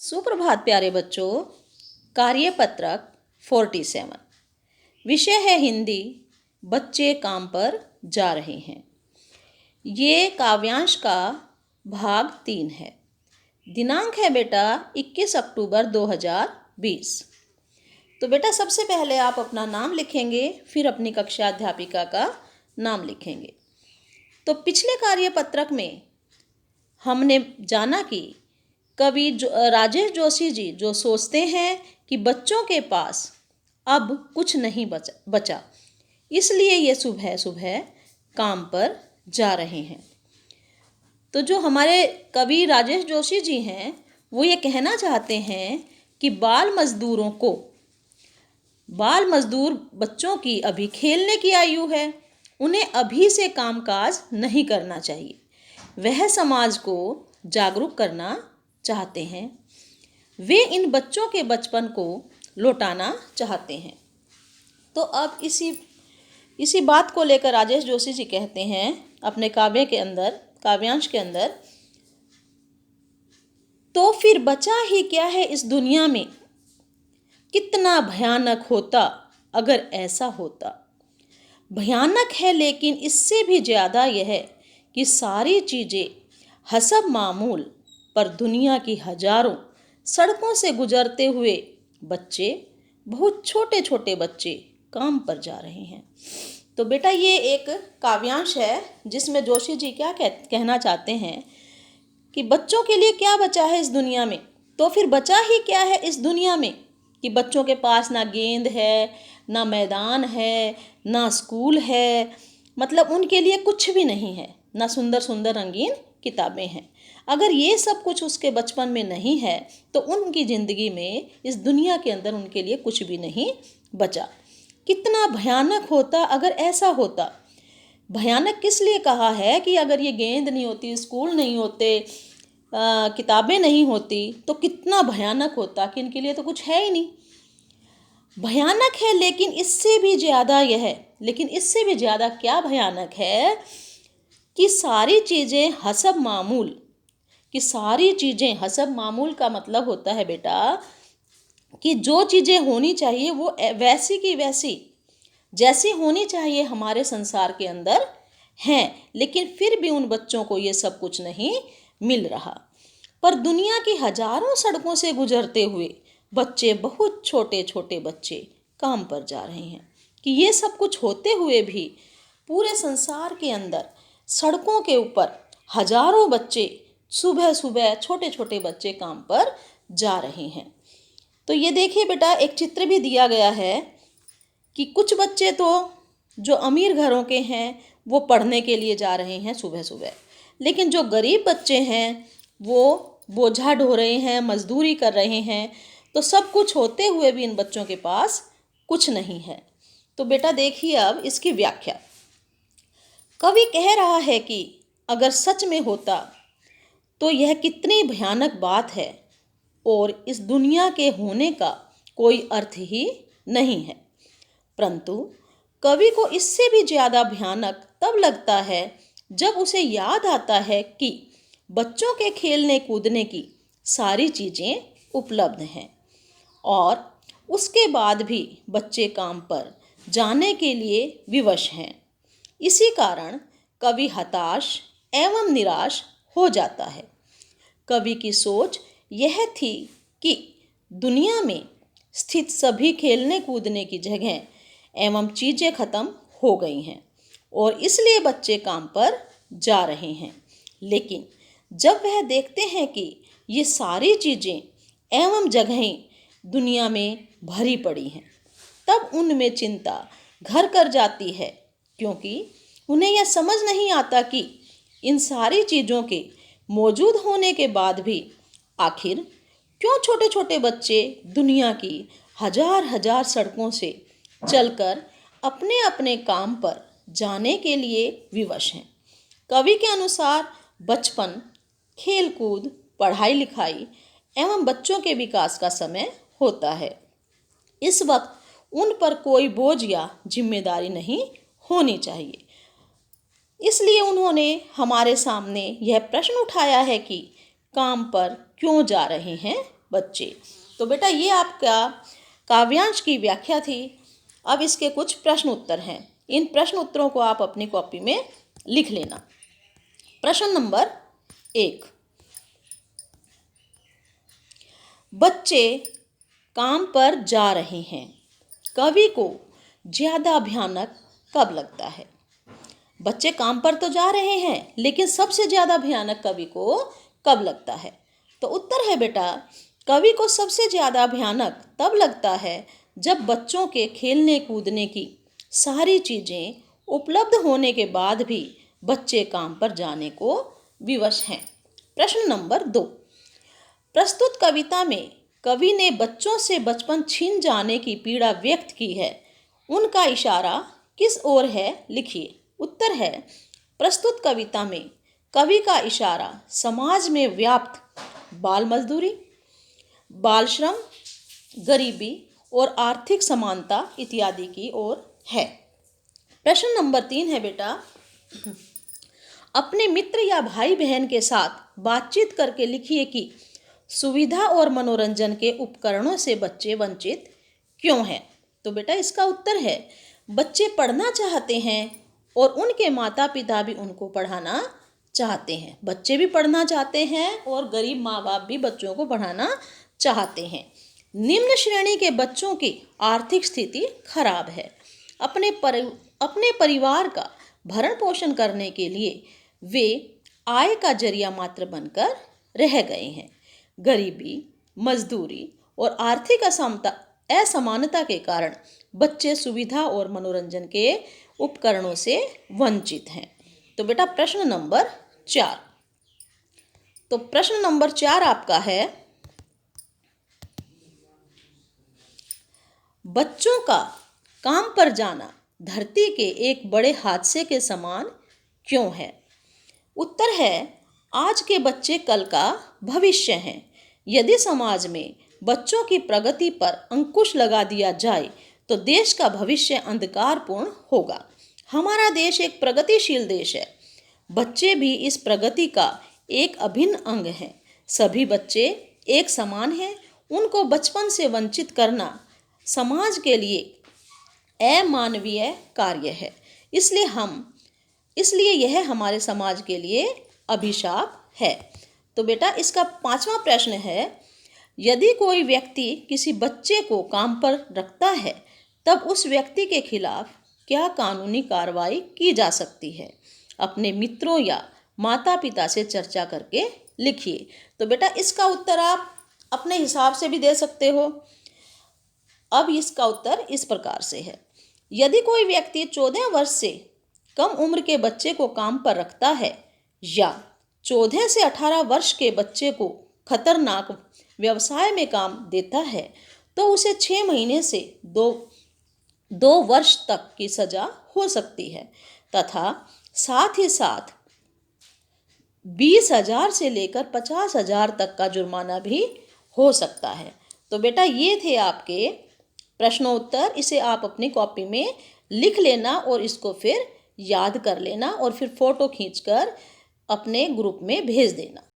सुप्रभात प्यारे बच्चों। कार्यपत्रक 47 विषय है हिंदी। बच्चे काम पर जा रहे हैं। ये काव्यांश का भाग 3 है। दिनांक है बेटा 21 अक्टूबर 2020। तो बेटा सबसे पहले आप अपना नाम लिखेंगे, फिर अपनी कक्षा अध्यापिका का नाम लिखेंगे। तो पिछले कार्यपत्रक में हमने जाना कि कवि राजेश जोशी जी जो सोचते हैं कि बच्चों के पास अब कुछ नहीं बचा, इसलिए ये सुबह सुबह काम पर जा रहे हैं। तो जो हमारे कवि राजेश जोशी जी हैं वो ये कहना चाहते हैं कि बाल मजदूर बच्चों की अभी खेलने की आयु है, उन्हें अभी से कामकाज नहीं करना चाहिए। वह समाज को जागरूक करना चाहते हैं। वे इन बच्चों के बचपन को लौटाना चाहते हैं। तो अब इसी बात को लेकर राजेश जोशी जी कहते हैं अपने काव्यांश के अंदर, तो फिर बचा ही क्या है इस दुनिया में, कितना भयानक होता अगर ऐसा होता। भयानक है लेकिन इससे भी ज़्यादा यह कि सारी चीज़ें हसब मामूल, पर दुनिया की हजारों सड़कों से गुजरते हुए बच्चे, बहुत छोटे छोटे बच्चे काम पर जा रहे हैं। तो बेटा ये एक काव्यांश है जिसमें जोशी जी क्या कहना चाहते हैं कि बच्चों के लिए क्या बचा है इस दुनिया में। तो फिर बचा ही क्या है इस दुनिया में कि बच्चों के पास ना गेंद है, ना मैदान है, ना स्कूल है, मतलब उनके लिए कुछ भी नहीं है, ना सुंदर सुंदर रंगीन किताबें हैं। अगर ये सब कुछ उसके बचपन में नहीं है तो उनकी ज़िंदगी में, इस दुनिया के अंदर उनके लिए कुछ भी नहीं बचा। कितना भयानक होता अगर ऐसा होता। भयानक किस लिए कहा है कि अगर ये गेंद नहीं होती, स्कूल नहीं होते, किताबें नहीं होती, तो कितना भयानक होता कि इनके लिए तो कुछ है ही नहीं। भयानक है लेकिन इससे भी ज़्यादा क्या भयानक है कि सारी चीज़ें हसब मामूल का मतलब होता है बेटा कि जो चीज़ें होनी चाहिए वो वैसी की वैसी जैसी होनी चाहिए हमारे संसार के अंदर हैं, लेकिन फिर भी उन बच्चों को ये सब कुछ नहीं मिल रहा। पर दुनिया की हजारों सड़कों से गुजरते हुए बच्चे, बहुत छोटे छोटे बच्चे काम पर जा रहे हैं। कि ये सब कुछ होते हुए भी पूरे संसार के अंदर सड़कों के ऊपर हजारों बच्चे सुबह सुबह, छोटे छोटे बच्चे काम पर जा रहे हैं। तो ये देखिए बेटा एक चित्र भी दिया गया है कि कुछ बच्चे तो जो अमीर घरों के हैं वो पढ़ने के लिए जा रहे हैं सुबह सुबह, लेकिन जो गरीब बच्चे हैं वो बोझा ढो रहे हैं, मजदूरी कर रहे हैं। तो सब कुछ होते हुए भी इन बच्चों के पास कुछ नहीं है। तो बेटा देखिए अब इसकी व्याख्या। कवि कह रहा है कि अगर सच में होता तो यह कितनी भयानक बात है और इस दुनिया के होने का कोई अर्थ ही नहीं है। परंतु कवि को इससे भी ज़्यादा भयानक तब लगता है जब उसे याद आता है कि बच्चों के खेलने कूदने की सारी चीज़ें उपलब्ध हैं और उसके बाद भी बच्चे काम पर जाने के लिए विवश हैं। इसी कारण कवि हताश एवं निराश हो जाता है। कवि की सोच यह थी कि दुनिया में स्थित सभी खेलने कूदने की जगह एवं चीज़ें खत्म हो गई हैं और इसलिए बच्चे काम पर जा रहे हैं। लेकिन जब वह देखते हैं कि ये सारी चीज़ें एवं जगहें दुनिया में भरी पड़ी हैं, तब उनमें चिंता घर कर जाती है, क्योंकि उन्हें यह समझ नहीं आता कि इन सारी चीज़ों के मौजूद होने के बाद भी आखिर क्यों छोटे छोटे बच्चे दुनिया की हजार हजार सड़कों से चलकर अपने अपने काम पर जाने के लिए विवश हैं। कवि के अनुसार बचपन, खेलकूद, पढ़ाई लिखाई एवं बच्चों के विकास का समय होता है। इस वक्त उन पर कोई बोझ या जिम्मेदारी नहीं होनी चाहिए। इसलिए उन्होंने हमारे सामने यह प्रश्न उठाया है कि काम पर क्यों जा रहे हैं बच्चे। तो बेटा ये आपका काव्यांश की व्याख्या थी। अब इसके कुछ प्रश्न उत्तर हैं। इन प्रश्न उत्तरों को आप अपनी कॉपी में लिख लेना। प्रश्न नंबर 1, बच्चे काम पर जा रहे हैं, कवि को ज्यादा भयानक कब लगता है? बच्चे काम पर तो जा रहे हैं, लेकिन सबसे ज्यादा भयानक कवि को कब लगता है? तो उत्तर है बेटा, कवि को सबसे ज्यादा भयानक तब लगता है जब बच्चों के खेलने कूदने की सारी चीजें उपलब्ध होने के बाद भी बच्चे काम पर जाने को विवश हैं। प्रश्न नंबर 2, प्रस्तुत कविता में कवि ने बच्चों से बचपन छीन जाने की पीड़ा व्यक्त की है, उनका इशारा किस ओर है? लिखिए। उत्तर है, प्रस्तुत कविता में कवि का इशारा समाज में व्याप्त बाल मजदूरी, बाल श्रम, गरीबी और आर्थिक समानता इत्यादि की ओर है। प्रश्न नंबर 3 है बेटा, अपने मित्र या भाई बहन के साथ बातचीत करके लिखिए कि सुविधा और मनोरंजन के उपकरणों से बच्चे वंचित क्यों हैं? तो बेटा इसका उत्तर है, बच्चे पढ़ना चाहते हैं और उनके माता पिता भी उनको पढ़ाना चाहते हैं। बच्चे भी पढ़ना चाहते हैं और गरीब माँ बाप भी बच्चों को पढ़ाना चाहते हैं। निम्न श्रेणी के बच्चों की आर्थिक स्थिति खराब है। अपने परिवार का भरण पोषण करने के लिए वे आय का जरिया मात्र बनकर रह गए हैं। गरीबी, मजदूरी और आर्थिक असमानता के कारण बच्चे सुविधा और मनोरंजन के उपकरणों से वंचित हैं। तो बेटा प्रश्न नंबर 4, तो प्रश्न नंबर 4 आपका है, बच्चों का काम पर जाना धरती के एक बड़े हादसे के समान क्यों है? उत्तर है, आज के बच्चे कल का भविष्य हैं। यदि समाज में बच्चों की प्रगति पर अंकुश लगा दिया जाए तो देश का भविष्य अंधकारपूर्ण होगा। हमारा देश एक प्रगतिशील देश है। बच्चे भी इस प्रगति का एक अभिन्न अंग हैं। सभी बच्चे एक समान हैं। उनको बचपन से वंचित करना समाज के लिए अमानवीय कार्य है। इसलिए यह हमारे समाज के लिए अभिशाप है। तो बेटा इसका 5वां प्रश्न है, यदि कोई व्यक्ति किसी बच्चे को काम पर रखता है तब उस व्यक्ति के खिलाफ क्या कानूनी कार्रवाई की जा सकती है? अपने मित्रों या माता पिता से चर्चा करके लिखिए। तो बेटा इसका उत्तर आप अपने हिसाब से भी दे सकते हो। अब इसका उत्तर इस प्रकार से है, यदि कोई व्यक्ति 14 वर्ष से कम उम्र के बच्चे को काम पर रखता है या 14 से 18 वर्ष के बच्चे को खतरनाक व्यवसाय में काम देता है तो उसे 6 महीने से 2 वर्ष तक की सजा हो सकती है तथा साथ ही साथ 20,000 से लेकर 50,000 तक का जुर्माना भी हो सकता है। तो बेटा ये थे आपके प्रश्नोत्तर। इसे आप अपनी कॉपी में लिख लेना और इसको फिर याद कर लेना और फिर फोटो खींचकर अपने ग्रुप में भेज देना।